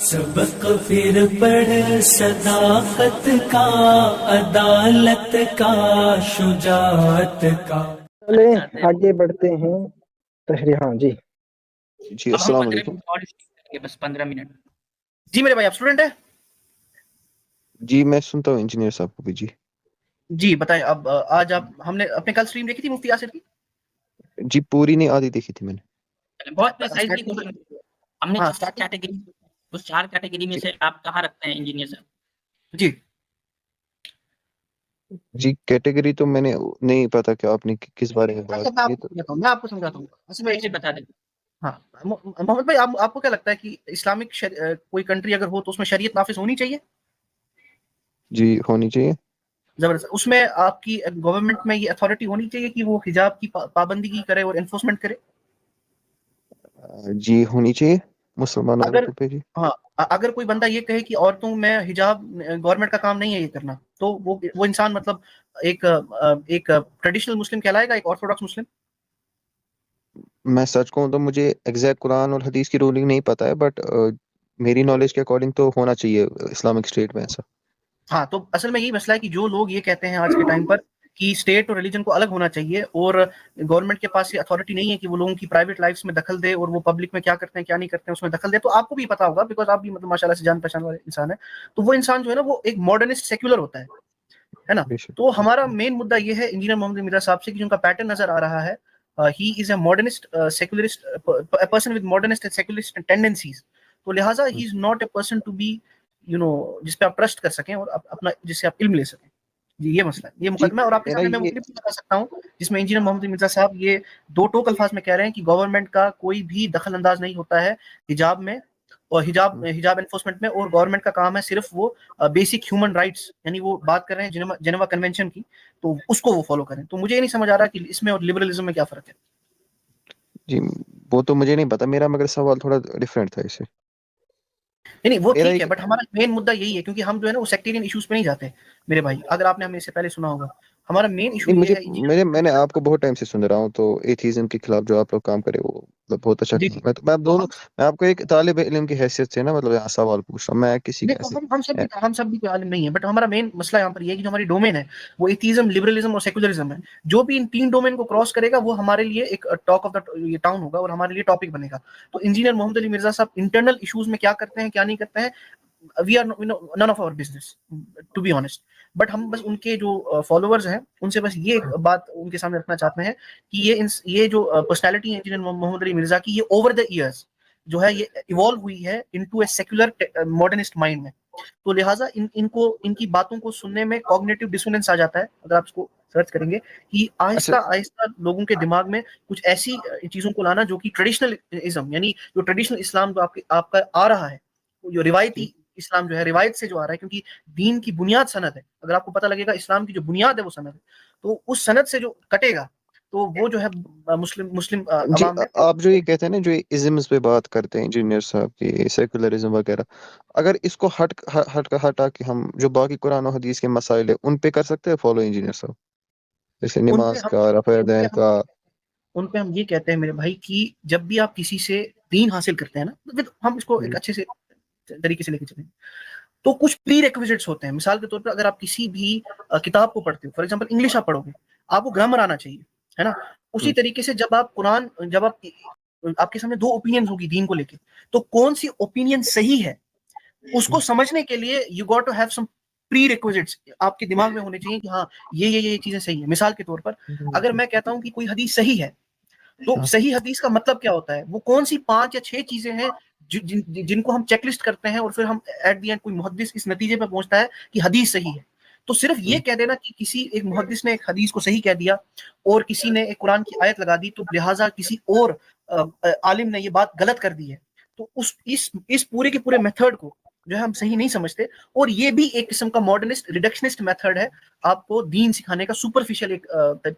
سبق پھر پڑھ صداقت کا، عدالت کا، شجاعت کا۔ چلے آگے بڑھتے ہیں تشریح۔ ہاں جی جی اب ہم السلام 15 علیکم۔ منٹ اور کریں گے، بس 15 منٹ۔ جی میرے بھائی آپ اسٹوڈنٹ ہیں؟ جی میں سنتا ہوں انجینئر صاحب کو بھی۔ جی جی بتائیں، اب آج آپ ہم نے اپنے کل اسٹریم دیکھی تھی مفتی یاسر کی؟ جی پوری نہیں آدھی دیکھی تھی میں نے۔ بہت پریسائزلی کوشچن ہم نے ہاں، 4 کیٹیگری، اس 4 کیٹیگری میں سے آپ کہاں رکھتے ہیں انجینئر صاحب؟ جی جی کیٹیگری تو میں نے نہیں پتا کہ آپ نے کس بارے میں بات اچھا کی تو۔ میں آپ کو سمجھاتا ہوں۔ اصل میں ایسے بتا دیں۔ ہاں محمد بھائی، آپ کو کیا لگتا ہے کہ اسلامک کوئی کنٹری اگر ہو تو اس میں شریعت نافذ ہونی چاہیے؟ جی ہونی چاہیے۔ زبردست۔ اس میں آپ کی گورنمنٹ میں یہ اتھارٹی ہونی چاہیے کہ وہ حجاب کی پابندی کی کرے اور انفورسمنٹ کرے؟ جی ہونی چاہیے مسلمان اگر عورتوں پہ۔ جی ہاں اگر کوئی بندہ یہ کہے کہ عورتوں میں حجاب گورنمنٹ کا کام نہیں ہے یہ کرنا، تو وہ انسان مطلب ایک ٹریڈیشنل مسلم کہلائے گا، ایک آرتھوڈاکس مسلم؟ میں سچ کہوں تو مجھے ایگزیکٹ قرآن اور حدیث کی رولنگ نہیں پتا ہے، بٹ میری نالج کے اکارڈنگ تو ہونا چاہیے اسلامک اسٹیٹ میں ایسا۔ ہاں تو اصل میں یہی مسئلہ ہے کہ جو لوگ یہ کہتے ہیں آج کے ٹائم پر کہ اسٹیٹ اور ریلیجن کو الگ ہونا چاہیے اور گورنمنٹ کے پاس یہ اتھارٹی نہیں ہے کہ وہ لوگوں کی پرائیویٹ لائفس میں دخل دے اور وہ پبلک میں کیا کرتے ہیں کیا نہیں کرتے ہیں اس میں دخل دے، تو آپ کو بھی پتا ہوگا بیکاز آپ بھی مطلب ماشاء اللہ سے جان پہچان والے انسان ہیں، تو وہ انسان جو ہے نا وہ ایک ماڈرنسٹ سیکولر ہوتا ہے نا۔ بے شک۔ تو ہمارا مین مدعا یہ ہے انجینئر محمد مرزا صاحب سے کہ جن کا پیٹرن نظر آ رہا ہے، he is a modernist secularist person with modernist and secularist tendencies, تو لہٰذا he is not a person to be جس پہ آپ ٹرسٹ کر سکیں اور اپنا جس سے آپ علم لے سکیں۔ جی یہ مسئلہ ہے، یہ جی مقدمہ ہے، اور آپ کے میرا سامنے میں وہ یہ کلپ بتا سکتا ہوں جس میں انجینئر محمد مرزا صاحب یہ دو ٹوک الفاظ میں کہہ رہے ہیں کہ گورنمنٹ کا کوئی بھی دخل انداز نہیں ہوتا ہے حجاب میں اور حجاب انفورسمنٹ میں، اور گورنمنٹ کا کام ہے صرف وہ بیسک ہیومن رائٹس، یعنی وہ بات کر رہے ہیں جنیوا کنونشن کی، تو اس کو وہ فالو کریں۔ تو مجھے یہ نہیں سمجھ آ رہا کہ اس میں اور لبرلزم میں کیا فرق ہے۔ جی وہ تو مجھے نہیں پتا، میرا مگر سوال تھوڑا ڈفرینٹ تھا اس سے۔ نہیں وہ میرا ٹھیک ہے، ایک بٹ ہمارا مین مدعا یہی ہے کیونکہ ہم جو ہے نا وہ سیکٹیرین ایشوز پہ نہیں جاتے میرے بھائی، اگر آپ نے ہمیں اس سے پہلے سنا ہوگا، ہمارا مین ایشو نہیں، یہ مجھے ہے میں نے آپ کو بہت ٹائم سے سن رہا ہوں، تو ایتھیزم کے خلاف جو آپ لوگ کام کرے وہ مطلب بہت اچھا۔ جی میں میں آپ کو ایک طالب علم کی حیثیت سے نا مطلب یہاں سوال پوچھ رہا ہوں، میں کسی کا ایسے۔ ہم سب بھی کوئی عالم نہیں ہے، بٹ ہمارا مین مسئلہ یہاں پر یہ ہے کہ جو ہماری ڈومین ہے وہ ایتھیزم، لبرلزم اور سیکولرزم ہے، جو بھی ان تین ڈومین کو کراس کرے گا وہ ہمارے لیے ایک ٹاک آف دا ٹاؤن ہوگا اور ہمارے لیے ٹاپک بنے گا۔ تو انجینئر محمد علی مرزا صاحب انٹرنل ایشوز میں کیا کرتے ہیں کیا نہیں کرتے ہیں، we are none of our business to be honest, but ہم بس ان کے جو فالوورز ہیں ان سے بس یہ بات ان کے سامنے رکھنا چاہتے ہیں کہ یہ جو پرسنالٹی ہے انجینئر محمد علی مرزا کی، یہ اوور دا ایئرز جو ہے یہ ایوالو ہوئی ہے into a secular modernist mind میں، تو لہٰذا ان کی باتوں کو سننے میں کوگنیٹو ڈسوننس آ جاتا ہے۔ اگر آپ اس کو سرچ کریں گے کہ آہستہ آہستہ لوگوں کے دماغ میں کچھ ایسی چیزوں کو لانا جو کہ ٹریڈیشنل ازم، یعنی جو ٹریڈیشنل اسلام جو آپ کا آ رہا ہے، جو روایتی اسلام جو ہے روایت سے جو آ رہا ہے، کیونکہ دین کی بنیاد سند ہے، اگر آپ کو پتہ لگے گا اسلام کی جو بنیاد ہے وہ سند ہے، تو اس سند سے جو کٹے گا تو وہ جو ہے مسلم جی عوام ہے۔ آپ جو یہ کہتے ہیں نا جو ازمز پہ بات کرتے ہیں انجینئر صاحب کی سیکولرزم وغیرہ، اگر اس کو ہٹا کے ہم جو باقی قرآن و حدیث کے مسائل ہیں ان پہ کر سکتے ہیں فالو انجینئر صاحب، جیسے نماز کا، رفع دین کا۔ ان پہ ہم یہ کہتے ہیں میرے بھائی کہ جب بھی آپ کسی سے دین حاصل کرتے ہیں نا، ہم اس کو ایک اچھے سے طریقے سے لے کے چلیں، تو کچھ پری ریکویزٹس ہوتے ہیں۔ مثال کے طور پر اگر آپ کسی بھی کتاب کو پڑھتے ہو، فار ایگزامپل انگلش آپ پڑھو گے، آپ کو گرامر آنا چاہیے، ہے نا؟ اسی طریقے سے جب آپ قرآن، جب آپ کے سامنے دو اوپینینز ہوگی دین کو لے کے، تو کون سی اوپینین صحیح ہے اس کو سمجھنے کے لیے you got to have some prerequisites آپ کے دماغ میں ہونے چاہیے کہ ہاں یہ چیزیں صحیح ہیں۔ مثال کے طور پر اگر میں کہتا ہوں کہ کوئی حدیث صحیح ہے، تو صحیح حدیث کا مطلب کیا ہوتا ہے؟ وہ کون سی 5 یا 6 چیزیں ہیں جن کو ہم چیک لسٹ کرتے ہیں اور پھر ہم ایٹ دی اینڈ کوئی محدث اس نتیجے پہ پہنچتا ہے کہ حدیث صحیح ہے۔ تو صرف یہ کہہ دینا کہ کسی ایک محدث نے ایک حدیث کو صحیح کہہ دیا اور کسی نے ایک قرآن کی آیت لگا دی، تو لہٰذا کسی اور عالم نے یہ بات غلط کر دی ہے، تو اس پورے کے پورے میتھڈ کو جو ہے ہم صحیح نہیں سمجھتے، اور یہ بھی ایک قسم کا ماڈرنسٹ ریڈکشنسٹ میتھڈ ہے آپ کو دین سکھانے کا، سپرفیشل ایک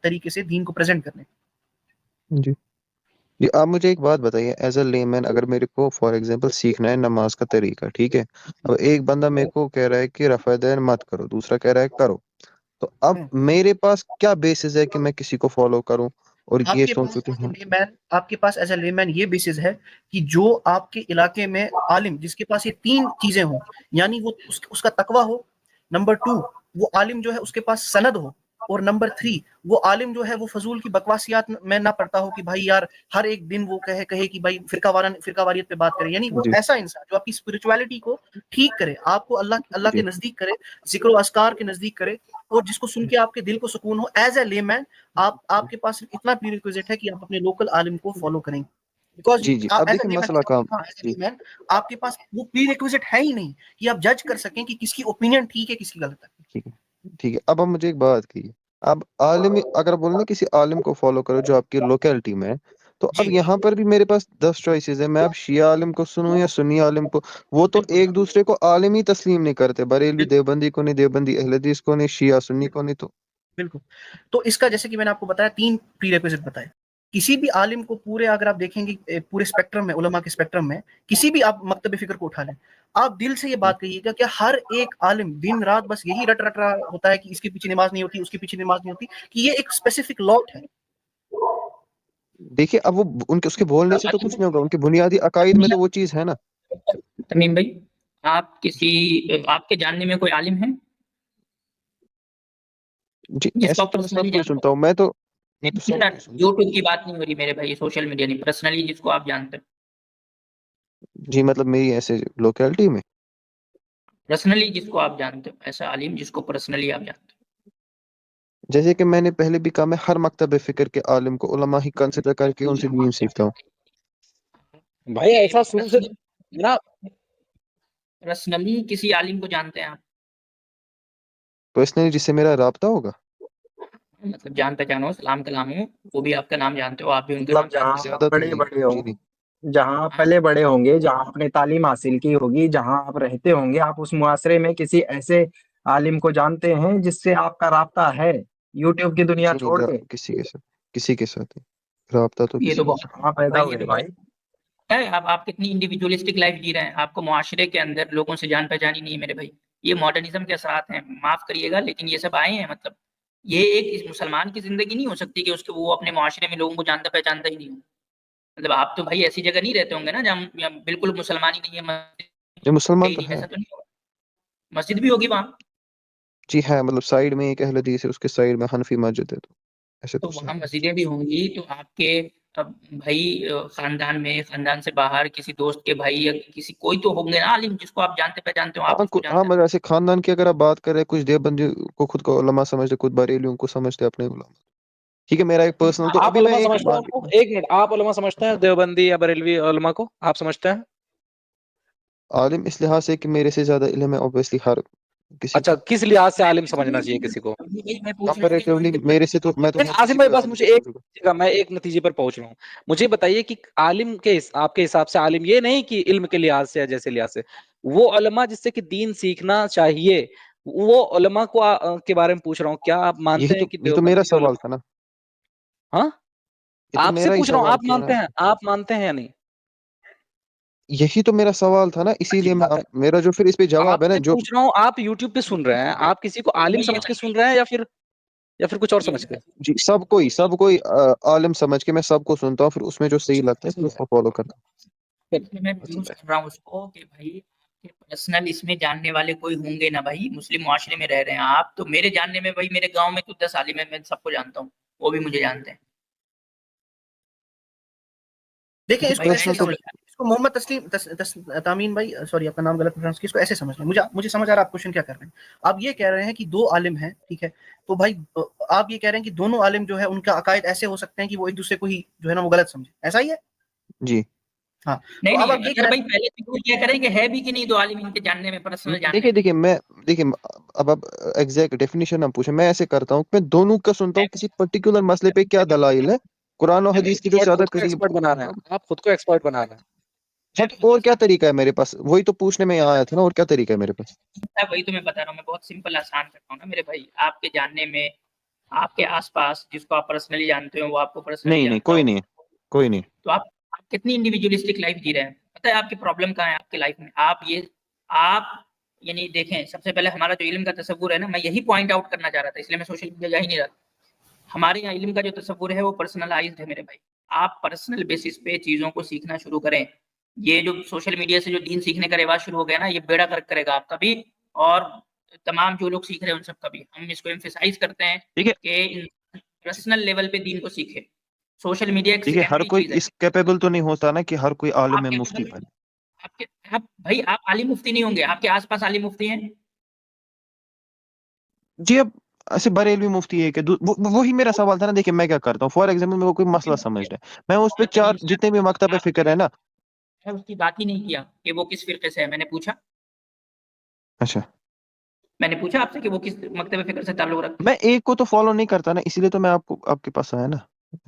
طریقے سے دین کو پریزنٹ کرنے کا۔ جی جی آپ مجھے ایک بات بتائیے، ایز اے لیمین اگر میرے کو فار ایگزامپل سیکھنا ہے نماز کا طریقہ، ٹھیک ہے، اب ایک بندہ میرے کو کہہ رہا ہے کہ رفع دین مت کرو، دوسرا کہہ رہا ہے کرو، تو اب میرے پاس کیا بیسس ہے کہ میں کسی کو فالو کروں؟ اور آپ یہ کے سوچو کہ آپ کے پاس ایز اے لیمین یہ بیسس ہے کہ جو آپ کے علاقے میں عالم جس کے پاس یہ 3 چیزیں ہوں، یعنی وہ اس کا تقوی ہو، نمبر 2 وہ عالم جو ہے اس کے پاس سند ہو، اور نمبر 3 وہ عالم جو ہے وہ فضول کی بکواسیات میں نہ پڑتا ہو کہ بھائی یار ہر ایک دن وہ کہے کہ بھائی فرقہ واریت پہ بات کرے، یعنی وہ جی ایسا انسان جو آپ کی اسپرچویلٹی کو ٹھیک کرے، آپ کو اللہ جی کے نزدیک کرے، ذکر و اذکار کے نزدیک کرے، اور جس کو سن کے آپ کے دل کو سکون ہو. ایز اے لے مین آپ کے پاس اتنا پریریکوزٹ ہے کہ آپ اپنے لوکل عالم کو فالو کریں، بیکاز جی جی اب دیکھیں مسئلہ کام جی آپ کے پاس وہ پریریکوزٹ ہے ہی نہیں کہ آپ جج کر سکیں کہ کس کی اوپینین ٹھیک ہے کس کی غلط ہے. ٹھیک ہے ٹھیک ہے اب مجھے ایک بات کہیے، اب عالم اگر بولیں نا کسی عالم کو فالو کرو جو آپ کی لوکیلٹی میں ہے، تو اب جی یہاں پر بھی میرے پاس 10 چوائسیز ہیں، میں اب شیعہ عالم کو سنوں یا سنی عالم کو، وہ تو ایک دوسرے کو عالم ہی تسلیم نہیں کرتے، بریلوی دیوبندی کو نہیں، دیوبندی اہل حدیث کو نہیں، شیعہ سنی کو نہیں. تو بالکل. تو اس کا جیسے کہ میں نے آپ کو بتایا 3 پریریکوزٹ بتائے. کسی بھی عالم کو پورے اگر آپ دیکھیں گے پورے اسپیکٹرم میں، علماء کے اسپیکٹرم میں کسی بھی آپ مکتب فکر کو اٹھا لیں، آپ دل سے یہ بات کہیے گا کہ ہر ایک عالم دن رات بس یہی رٹ رہا ہوتا ہے کہ اس کے پیچھے نماز نہیں ہوتی، اس کے پیچھے نماز نہیں ہوتی، کہ یہ ایک اسپیسیفک لاٹ ہے. دیکھیے اب وہ اس کے بولنے سے تو کچھ نہیں ہوگا، ان کے بنیادی عقائد میں تو وہ چیز ہے نا. تمیم بھائی، آپ کے جاننے میں کوئی عالم ہے جی جس کو ایسے آپ تو میں سب پرسنلی کو ہی جانتے سنتا ہوں، میں تو ہیں؟ سب کو ہی سنتا ہوں. یوٹیوب کی بات نہیں ہو رہی میرے بھائی، سوشل میڈیا نہیں، پرسنلی جس کو آپ جانتے ہیں، جی مطلب میری ایسے لوکیلٹی میں پرسنلی جس کو آپ جانتے ہو، ایسا عالم جس کو پرسنلی آپ جانتے جیسے کہ میں نے پہلے بھی کہا، میں ہر مکتب فکر کے عالم کو علماء ہی کنسیڈر کر کے ان سے دین سیکھتا ہوں. بھائی ایسا شروع سے جناب پرسنلی کسی عالم کو جانتے ہیں آپ؟ پرسنلی جس سے میرا رابطہ ہوگا، مطلب جان پہچان ہو، سلام کلام ہو، وہ بھی آپ کا نام جانتے ہو، آپ بھی ان کے مطلب نام جہاں جانتے زیادہ تو بڑے نہیں. بڑے جی ہوں، نہیں. جہاں پلے بڑے ہوں گے، جہاں آپ نے تعلیم حاصل کی ہوگی، جہاں آپ رہتے ہوں گے، آپ اس معاشرے میں کسی ایسے عالم کو جانتے ہیں جس سے آپ کا رابطہ ہے، یوٹیوب کی دنیا جی چھوڑ نہیں کے. کسی کے ساتھ نہیں. رابطہ تو ہیں. یہ تو کسی کے ساتھ. کہاں پیدا بھائی، یہ ہوئے تو بھائی؟ ہے آپ کتنی انڈیویجولسٹک لائف جی رہے ہیں، آپ کو معاشرے کے اندر لوگوں سے جان پہچانی نہیں ہے میرے بھائی. یہ ماڈرنزم کے اثرات ہیں، معاف کریے گا لیکن یہ سب آئے ہیں. مطلب یہ ایک مسلمان کی زندگی نہیں ہو سکتی کہ وہ اپنے معاشرے میں لوگوں کو جانتا پہچانتا ہی نہیں ہو. مطلب آپ تو بھائی ایسی جگہ نہیں رہتے ہوں گے نا جہاں بالکل مسلمان ہی نہیں ہے، یہ مسلمان تو نہیں، ہے. ایسا تو نہیں ہوگا. مسجد بھی ہوگی وہاں، جی ہے، مطلب سائیڈ میں ایک اہل حدیث ہے، اس کے سائیڈ میں حنفی مسجد ہے، تو ایسے تو تو وہاں سب. مسجدیں بھی ہوں گی. تو آپ کے بھائی خاندان میں، خاندان سے باہر کسی دوست کے بھائی یا کسی کوئی تو ہوں گے نا عالم جس کو آپ جانتے پہچانتے ہو، آپ ہاں اس کو ہاں جانتے مطلب ایسے خاندان کی اگر آپ بات کر رہے ہیں، کچھ دیوبندی کو خود کو علماء سمجھتے، کچھ بریلیوں کو سمجھتے اپنے علماء. ٹھیک ہے، میرا ایک پرسنل تو آپ ابھی میں علماء ایک سمجھتے ہیں ان کو؟ ایک منٹ، آپ علماء سمجھتے ہیں دیوبندی یا بریلوی علماء کو آپ سمجھتے ہیں؟ عالم اس لحاظ سے کہ میرے سے زیادہ علم ہے اوبویسلی ہر کسی اچھا، کو. کس لحاظ سے عالم سمجھنا چاہیے کسی کو؟ میں پوچھ رہا ہوں کہ کمپیریٹیولی میرے سے تو میں تو ہر عاصم کسی بھائی کو بس عالم مجھے ایک سمجھوں گا. میں ایک نتیجے پر پہنچ رہا ہوں. مجھے بتائیے کہ عالم کے آپ کے حساب سے عالم یہ نہیں کہ علم کے لحاظ سے یا جیسے لحاظ سے، وہ علماء جس سے کہ دین سیکھنا چاہیے، وہ علماء کو کے بارے میں پوچھ رہا ہوں. کیا آپ مانتے ہیں کہ یہ تو میرا دیوبندی سوال علماء؟ تھا نا. ہاں یہ تو آپ سے میرا ہی پوچھ رہا ہوں، سوال آپ کیا نا. مانتے ہیں؟ آپ مانتے ہیں یا نہیں؟ یہی تو میرا سوال تھا نا، اسی لیے میرا جو پھر اس پہ جواب آپ ہے نا سے جو. پوچھ رہا ہوں، آپ یوٹیوب پہ سن رہے ہیں، آپ کسی کو عالم سمجھ کے سن رہے ہیں یا پھر کچھ اور سمجھ کے؟ جی سب کوئی عالم سمجھ کے میں سب کو سنتا ہوں، پھر اس میں جو صحیح لگتا ہے پھر اس کو فالو کرتا ہوں. میں یوز کر رہا ہوں اس کو کہ بھائی پرسنل اس میں جاننے والے کوئی ہوں گے نا بھائی، مسلم معاشرے میں رہ رہے ہیں آپ تو. میرے جاننے میں بھائی میرے گاؤں میں تو 10 عالم ہیں، میں سب کو جانتا ہوں، وہ بھی مجھے جانتے ہیں. دیکھیں اس کو بھائی ایسے پرسنل تو سمجھ لیں، اس کو محمد تسلیم تامین بھائی، سوری آپ کا نام غلط پروننس کیا، اس کو ایسے سمجھ لیں. مجھے سمجھ آ رہا ہے آپ کوشچن کیا کر رہے ہیں. آپ یہ کہہ رہے ہیں کہ 2 عالم ہیں، ٹھیک ہے، تو بھائی آپ یہ کہہ رہے ہیں کہ دونوں عالم جو ہے ان کا عقائد ایسے ہو سکتے ہیں کہ وہ ایک دوسرے کو ہی جو ہے نا وہ غلط سمجھے، ایسا ہی ہے؟ جی ہاں. نہیں تو اب نہیں، آپ یہ اگر بھائی پہلے تو یہ کریں کہ ہے بھی کہ نہیں 2 عالم ان کے جاننے میں، پرسنل جاننے میں. دیکھیے اب ایگزیکٹ ڈیفینیشن آپ پوچھیں، میں ایسے کرتا ہوں، میں دونوں کا سنتا ہوں، کسی پرٹیکولر مسئلے پہ کیا دلائل ہے قرآن و حدیث کی جو زیادہ خود کو قریب. ایکسپرٹ بنا رہے ہیں آپ، خود کو ایکسپرٹ بنا رہے ہیں. اور کیا طریقہ ہے میرے پاس؟ وہی تو پوچھنے میں یہاں آیا تھا نا، اور کیا طریقہ ہے میرے پاس؟ وہی تو میں بتا رہا ہوں، میں بہت سمپل آسان کرتا ہوں نا میرے بھائی. آپ کے جاننے میں، آپ کے آس پاس جس کو آپ پرسنلی جانتے ہو وہ آپ کو پرسنلی نہیں جانتا ہو، کوئی نہیں. تو آپ کتنی انڈیویجولسٹک لائف جی رہے ہیں. پتہ ہے آپ کی پرابلم کہاں ہے آپ کی لائف میں؟ آپ یعنی دیکھیں، سب سے پہلے ہمارا جو علم کا تصور ہے نا، میں یہی پوائنٹ آؤٹ کرنا چاہ رہا تھا، اس لیے میں سوشل میڈیا جا ہی نہیں رہا. ہمارے یہاں علم کا جو تصور ہے وہ پرسنلائزڈ ہے میرے بھائی. آپ پرسنل بیسس پہ چیزوں کو سیکھنا شروع کریں. یہ جو سوشل میڈیا سے جو دین سیکھنے کا رواج شروع ہو گیا نا، یہ بیڑا غرق کرے گا آپ کا بھی اور تمام جو لوگ سیکھ رہے ہیں ان سب کا بھی. ہم اس کو ایمفیسائز کرتے ہیں ٹھیک ہے کہ پرسنل لیول پہ دین کو سیکھے. سوشل میڈیا ایک ٹھیک ہے، ہر سیکنڈری کوئی چیز ہے. اس کیپیبل تو نہیں ہوتا نا کہ ہر کوئی عالم آپ مفتی کے بنے. آپ بھائی آپ عالم مفتی نہیں ہوں گے، آپ کے آس پاس عالم مفتی ہیں. جی اب ایسے بریلوی مفتی ہے کہ وہی میرا سوال تھا نا. دیکھیں میں کیا کرتا ہوں، فار ایگزامپل میرے کو کوئی مسئلہ سمجھنا ہے، میں اس پہ چار جتنے بھی مکتب فکر ہے نا. میں اس کی بات ہی نہیں کیا کہ وہ کس فرقے سے ہے. میں نے پوچھا آپ سے کہ وہ کس مکتب فکر سے تعلق رکھتے ہیں. میں ایک کو تو فالو نہیں کرتا نا، اسی لیے تو میں آپ کے پاس آیا نا.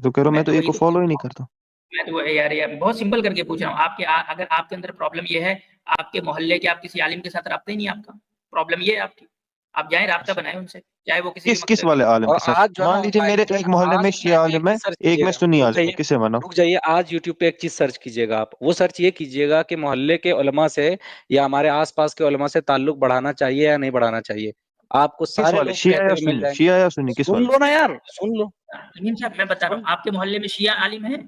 تو کہہ رہا ہوں میں تو ایک کو فالو ہی نہیں کرتا. میں تو یار بہت سمپل کر کے پوچھ رہا ہوں. آپ کے اگر آپ کے اندر پرابلم یہ ہے آپ کے محلے کے آپ کسی عالم کے ساتھ رابطہ ہی نہیں، آپ کا پرابلم یہ ہے آپ کی. آپ جائیں رابطہ بنائیں ان سے، چاہے وہ کسی کس والے عالم اور کے ساتھ؟ آج جو ہے نا مان لیجیے میرے ایک محلے میں شیعہ عالم ہے، ایک میں سنی عالم ہے، کسے مناؤ؟ رک جائیے، آج یوٹیوب پہ ایک چیز سرچ کیجیے گا. آپ وہ سرچ یہ کیجیے گا کہ محلے کے علماء سے یا ہمارے آس پاس کے علماء سے تعلق بڑھانا چاہیے یا نہیں بڑھانا چاہیے. آپ کو کس سارے والے، لوگ شیعہ کہتے یا ہوئے مل سنی؟ جائیں گے. شیعہ یا سنی کس سن والے؟ لو نا یار، سن لو. امین صاحب میں بتا رہا ہوں، آپ کے محلے میں شیعہ عالم ہیں؟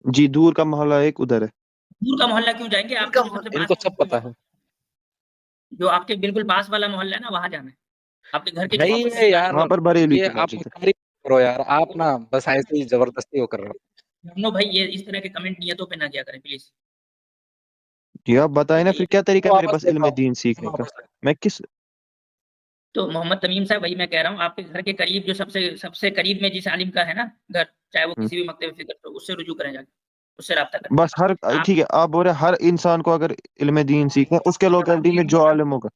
جی دور کا محلہ ایک ادھر ہے. دور کا محلہ کیوں جائیں گے؟ آپ کے سب سے ان پاس کو سب پتا ہے. جو آپ کے بالکل پاس والا محلہ ہے نا، وہاں جانا ہے. آپ کے گھر کے بھائی جو یار وہاں پر بریلوی یہ کی آپ مسجد ہے. مکمل کرو یار، آپ نا بس ایسے ہی زبردستی وہ کر رہے ہو. نو بھائی یہ اس طرح کے کمنٹ نیتوں پہ نہ کیا کریں پلیز. جی آپ بتائیں نا پھر کیا طریقہ ہے میرے واپس پاس علم لیتا دین ہوں، سیکھنے کا؟ واپس لیتا میں کس تو محمد تمیم صاحب وہی میں کہہ رہا ہوں، آپ کے گھر کے قریب جو سب سے قریب میں جس عالم کا ہے نا گھر، چاہے وہ کسی بھی مکتب فکر تو اس سے رجوع کریں، جا کے اس سے رابطہ کریں. بس ٹھیک ہے آپ بول رہے ہیں ہر انسان کو اگر علم دین سیکھنا ہے، اس کے لوکیلٹی میں جو عالم ہوگا.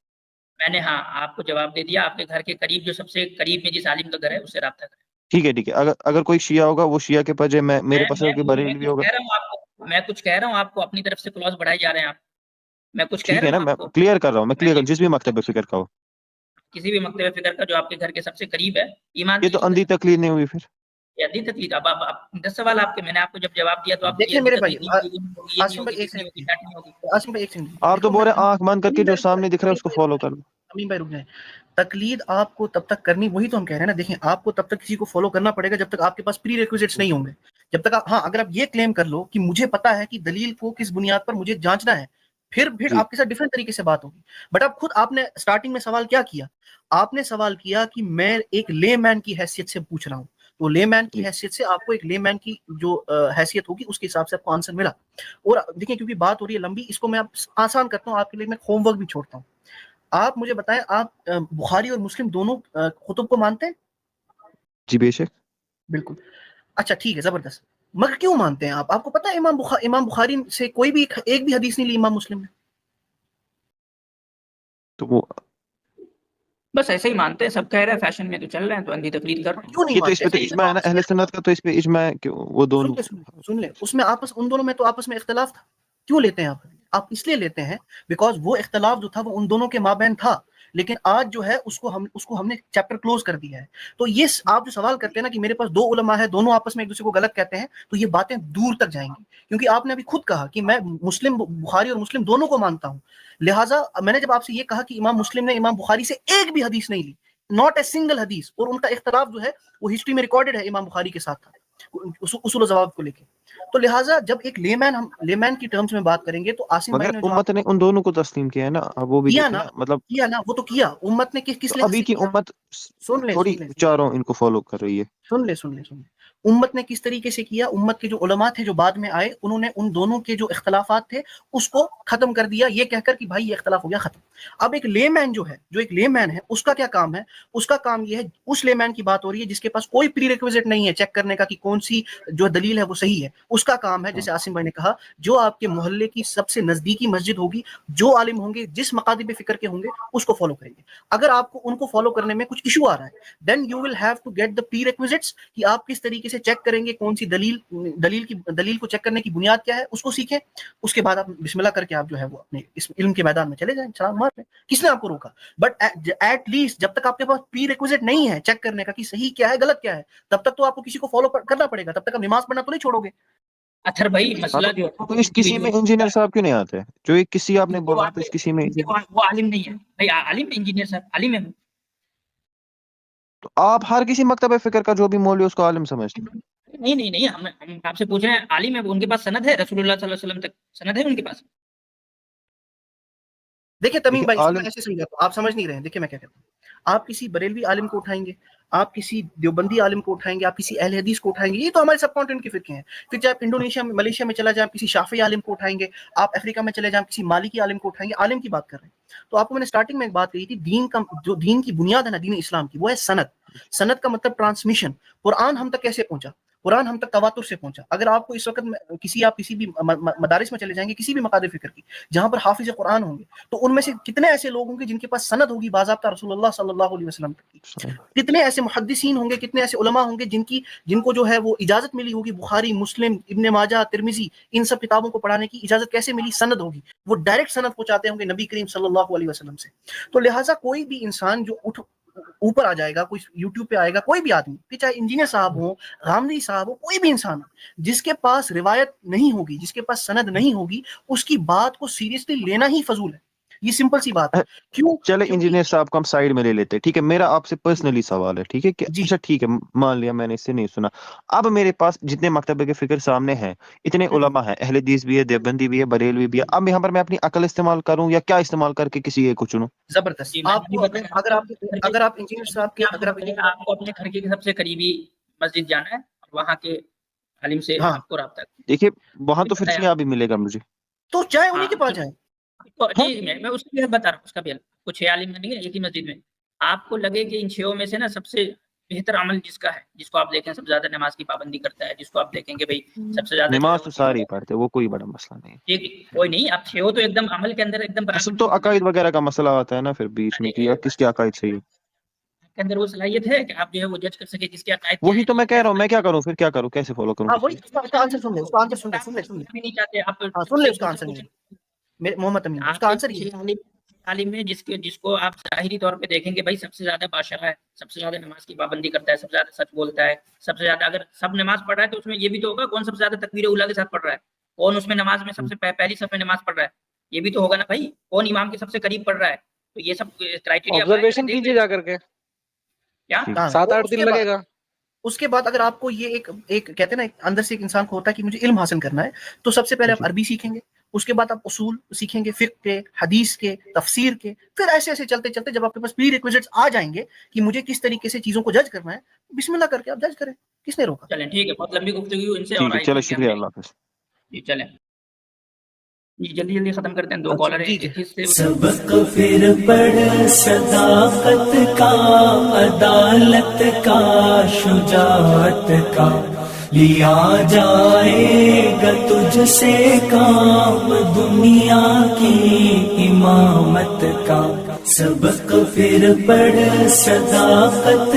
میں نے آپ کو جواب دے دیا. آپ کے گھر کے قریب جو سب سے قریب میں جس عالم کا گھر ہے اس سے رابطہ کریں. ٹھیک ہے اگر کوئی شیعہ ہوگا وہ شیعہ کے پجے، میرے پاس کوئی بریلوی ہوگا. میں کچھ کہہ رہا ہوں آپ کو، اپنی طرف سے کلاس بڑھائی جا رہے ہیں آپ. میں کچھ کہہ ٹھیک رہا ہے نا، ہوں میں آپ کو، کلیئر کر رہا ہوں، جس بھی مکتب فکر کا ہو. کسی بھی مکتب فکر کا جو آپ کے گھر کے سب سے قریب ہے. ایمان یہ تو اندھی تقلید نہیں ہوئی پھر. عدی تقلید. اب 10 سوال آپ کے، میں نے آپ کو جب جواب دیا تو آپ دیکھیں میرے بھائی آسم بھائی ایک سیکنڈ آپ تو بول رہے ہیں آنکھ بند کر کے جو سامنے دکھ رہا ہے اس کو فالو کر لو. امین بھائی رک جائیں. تقلید آپ کو تب تک کرنی، وہی تو ہم کہہ رہے ہیں نا. دیکھیں آپ کو تب تک کسی کو فالو کرنا پڑے گا جب تک آپ کے پاس پری ریکویزٹس نہیں ہوں گے. جب تک اگر آپ یہ کلیم کر لو کہ مجھے پتا ہے کہ دلیل کو کس بنیاد پر مجھے جانچنا ہے، پھر آپ کے ساتھ ڈیفرنٹ طریقے سے بات ہوگی. بٹ اب خود آپ نے اسٹارٹنگ میں سوال کیا کیا؟ آپ نے سوال کیا کہ میں ایک لے مین کی حیثیت سے پوچھ رہا ہوں. تو لے مین کی حیثیت سے آپ کو ایک لے مین کی جو حیثیت ہوگی اس کے حساب سے آپ کو آنسر ملا. اور دیکھیں کیونکہ بات ہو رہی ہے لمبی، اس کو میں آسان کرتا ہوں آپ کے لیے. میں ہوم ورک بھی چھوڑتا ہوں. آپ مجھے بتائیں، آپ بخاری اور مسلم دونوں کتب کو مانتے ہیں؟ جی بے شک. بالکل. اچھا ٹھیک ہے، زبردست. مگر کیوں مانتے ہیں آپ کو پتا ہے امام بخاری سے کوئی بھی ایک بھی حدیث نہیں لی امام مسلم نے. تو وہ بس ایسے ہی مانتے ہیں، سب کہہ رہے ہیں فیشن میں تو چل رہے ہیں تو اندھی تقلید کر رہے ہیں. کیوں نہیں یہ تو اس مانتے؟ پہ تو اجماع ہے نا اہل سنت کا، تو اس پہ اجماع ہے کہ وہ دونوں. سن لیں اس میں ان دونوں میں تو آپس میں اختلاف تھا. کیوں لیتے ہیں آپ اس لیے لیتے ہیں بیکاز وہ اختلاف جو تھا وہ ان دونوں کے مابین تھا. لیکن آج جو ہے اس کو ہم نے چیپٹر کلوز کر دیا ہے. تو یہ آپ جو سوال کرتے ہیں نا کہ میرے پاس دو علماء ہیں، دونوں آپس میں ایک دوسرے کو غلط کہتے ہیں، تو یہ باتیں دور تک جائیں گی. کیونکہ آپ نے ابھی خود کہا کہ میں بخاری اور مسلم دونوں کو مانتا ہوں. لہٰذا میں نے جب آپ سے یہ کہا کہ امام مسلم نے امام بخاری سے ایک بھی حدیث نہیں لی، ناٹ اے سنگل حدیث، اور ان کا اختلاف جو ہے وہ ہسٹری میں ریکارڈڈ ہے امام بخاری کے ساتھ تھا اصول و ضوابط کو لے کے. تو لہٰذا جب ایک لیمین کی ٹرمز میں بات کریں گے تو آصم مگر بھائی نے جو امت نے ان دونوں کو تسلیم کیا ہے نا. اب وہ بھی کیا دیکھیں نا، مطلب کیا نا، وہ تو کیا امت نے کس لحاظ ابھی سے کی کیا. امت سن لیں تھوڑی چاروں ان کو فالو کر رہی ہے. سن لیں امت نے کس طریقے سے کیا. امت کے جو علماء تھے جو بعد میں آئے، انہوں نے ان دونوں کے جو اختلافات تھے اس کو ختم کر دیا، یہ کہہ کر کہ بھائی یہ اختلاف ہو گیا ختم. اب ایک لے مین جو ایک لے مین ہے، اس کا کیا کام ہے؟ اس کا کام یہ ہے، اس لے مین کی بات ہو رہی ہے جس کے پاس کوئی پری ریکویزٹ نہیں ہے چیک کرنے کا کہ کون سی جو دلیل ہے وہ صحیح ہے. اس کا کام ہے، جیسے عاصم بھائی نے کہا، جو آپ کے محلے کی سب سے نزدیکی مسجد ہوگی، جو عالم ہوں گے، جس مقادب فکر کے ہوں گے، اس کو فالو کریں گے. اگر آپ کو ان کو فالو کرنے میں کچھ ایشو آ رہا ہے then you will have to get the prerequisites, کہ آپ کس طریقے سے چیک کریں گے کون سی دلیل کو چیک کرنے کی بنیاد کیا ہے، اس کو سیکھیں. اس کے بعد آپ بسم اللہ کر کے آپ جو ہے وہ اپنے اس علم کے میدان میں چلے جائیں، چھلانگ مار لیں. کس نے آپ کو روکا؟ بٹ ایٹ لیسٹ جب تک آپ کے پاس پری ریکویزٹ نہیں ہے چیک کرنے کا کہ صحیح کیا ہے غلط کیا ہے، تب تک تو آپ کو کسی کو فالو کرنا پڑے گا. تب تک آپ نماز پڑھنا تو نہیں چھوڑو گے. اچھا بھائی مسئلہ جو تو اس کسی میں انجینئر صاحب کیوں نہیں آتے؟ جو ایک کسی آپ نے بولا تو اس کسی میں وہ عالم نہیں ہے بھائی. عالم انجینئر صاحب عالم ہے. تو آپ ہر کسی مکتب فکر کا جو بھی مولوی اس کو عالم سمجھتے ہیں؟ نہیں ہم آپ سے پوچھ رہے ہیں عالم ہے، ان کے پاس سند ہے رسول اللہ صلی اللہ علیہ وسلم تک سند ہے ان کے پاس؟ دیکھیں تمیم بھائی، اس کو عالم میں ایسے سمجھاتا ہوں، آپ سمجھ نہیں رہے ہیں. دیکھیں میں کیا کہتا ہوں، آپ کسی بریلوی عالم کو اٹھائیں گے، آپ کسی دیوبندی عالم کو اٹھائیں گے، آپ کسی اہل حدیث کو اٹھائیں گے، یہ تو ہمارے سب کانٹیننٹ کے فرقے ہیں. پھر چاہے آپ انڈونیشیا میں ملیشیا میں چلا جائیں، کسی شافعی عالم کو اٹھائیں گے، آپ افریقہ میں چلے جائیں کسی مالکی عالم کو اٹھائیں گے. عالم کی بات کر رہے ہیں. تو آپ کو میں نے اسٹارٹنگ میں ایک بات کہی تھی، دین کا جو دین کی بنیاد ہے نا، دین اسلام کی، وہ ہے سند. سند کا مطلب ٹرانسمیشن. قرآن ہم تک کیسے پہنچا؟ قرآن ہم تک تواتر سے پہنچا. اگر آپ کو اس وقت آپ کسی بھی مدارس میں چلے جائیں گے، کسی بھی مقادر فکر کی جہاں پر حافظ قرآن ہوں گے، تو ان میں سے کتنے ایسے لوگ ہوں گے جن کے پاس سند ہوگی باضابطہ رسول اللہ صلی اللہ علیہ وسلم کی. کتنے ایسے محدثین ہوں گے، کتنے ایسے علماء ہوں گے جن کو جو ہے وہ اجازت ملی ہوگی، بخاری، مسلم، ابن ماجہ، ترمذی، ان سب کتابوں کو پڑھانے کی اجازت کیسے ملی؟ سند ہوگی. وہ ڈائریکٹ سند پہنچاتے ہوں گے نبی کریم صلی اللہ علیہ وسلم سے. تو لہٰذا کوئی بھی انسان جو اوپر آ جائے گا، کوئی یوٹیوب پہ آئے گا، کوئی بھی آدمی، پھر چاہے انجینئر صاحب ہو، غامدی صاحب ہو، کوئی بھی انسان ہو، جس کے پاس روایت نہیں ہوگی، جس کے پاس سند نہیں ہوگی، اس کی بات کو سیریسلی لینا ہی فضول ہے. یہ سمپل سی بات ہے. کیوں؟ چلے انجینئر صاحب کو ہم سائیڈ میں لے لیتے ہیں، ٹھیک ہے. میرا آپ سے پرسنلی سوال ہے، ٹھیک ہے کہ جی اچھا ٹھیک ہے، مان لیا میں نے اس سے نہیں سنا. اب میرے پاس جتنے مکتبے کے فکر سامنے ہیں، اتنے علماء ہیں، اہل حدیث بھی ہے، دیوبندی بھی ہے، بریلوی بھی ہے. اب یہاں پر میں اپنی عقل استعمال کروں یا کیا استعمال کر کے کسی ایک کو چنوں؟ زبردست. جی، میں آپ بھی کو بتایا اگر آپ انجینئر صاحب کے اگر آپ کو اپنے گھر کے سب سے قریبی مسجد جانا ہے اور وہاں کے عالم سے ہاں آپ کو رابطہ کرنا دیکھیے وہاں تو ہے. پھر شیعہ بھی ملے گا مجھے. تو چاہے انہیں کے پاس جائیں. جی میں اس کا بھی بتا رہا ہوں، اس کا بھی کچھ عالم نہیں ہے ایک ہی مسجد میں. آپ کو لگے کہ ان چھوں میں سے نا سب سے بہتر عمل جس کا ہے، جس کو آپ دیکھیں سب سے زیادہ نماز کی پابندی کرتا ہے، جس کو آپ دیکھیں کہ بھائی سب سے زیادہ نماز تو سارے ہی پڑھتے، وہ کوئی بڑا مسئلہ نہیں ہے. کوئی نہیں، آپ چھو تو ایک دم عمل کے اندر ایک دم اصل تو عقائد وغیرہ کا مسئلہ آتا ہے نا پھر بیچ میں کہ کس کے عقائد صحیح ہے. کے اندر وہ صلاحیت ہے کہ آپ جو ہے وہ جج کر سکے کس کے عقائد وہی تو میں کہہ رہا ہوں، میں کیا کروں پھر، کیا کروں، کیسے فالو کروں؟ ہاں وہی اس کا آنسر سن لیں، اس کا آنسر سن لیں. بھی نہیں چاہتے آپ سن لیں اس کا آنسر نہیں. محمد امین، اس کا آنسر یہ ہے. عالم میں جس کو آپ ظاہری طور پہ دیکھیں گے بھائی سب سے زیادہ بادشاہ ہے، سب سے زیادہ نماز کی پابندی کرتا ہے، سب سے زیادہ سچ بولتا ہے، سب سے زیادہ اگر سب نماز پڑھ رہا ہے تو اس میں یہ بھی تو ہوگا کون سب سے زیادہ تکبیر اولیٰ کے ساتھ پڑھ رہا ہے، کون اس میں نماز میں سب سے پہلی صف میں نماز پڑھ رہا ہے، یہ بھی تو ہوگا نا بھائی، کون امام کے سب سے قریب پڑھ رہا ہے. تو یہ سب کرائٹیریا آبزرویشن کیجیے جا کر کے، کیا 7-8 دن لگے گا. اس کے بعد اگر آپ کو یہ ایک کہتے ہیں نا اندر سے ایک انسان کو ہوتا ہے کہ مجھے علم حاصل کرنا ہے، تو سب سے پہلے آپ عربی سیکھیں گے، اس کے بعد آپ اصول سیکھیں گے، فقہ کے، حدیث کے، تفسیر کے. پھر ایسے ایسے چلتے چلتے جب آپ کے پاس پری ریکویزٹس آ جائیں گے کہ مجھے کس طریقے سے چیزوں کو جج کرنا ہے، بسم اللہ کر کے آپ جج کریں، کس نے روکا؟ چلیں ٹھیک ہے، بہت لمبی گفتگو ان سے. ٹھیک اور ہے، چلو شکریہ، اللہ حافظ. جی چلیں جی جلدی ختم کرتے ہیں. 2 کالر ہیں. سبق پھر پڑھ صداقت کا، عدالت کا، شجاعت کا، لیا جائے گا تجھ سے کام دنیا کی امامت کا. سبق پھر پڑھ صداقت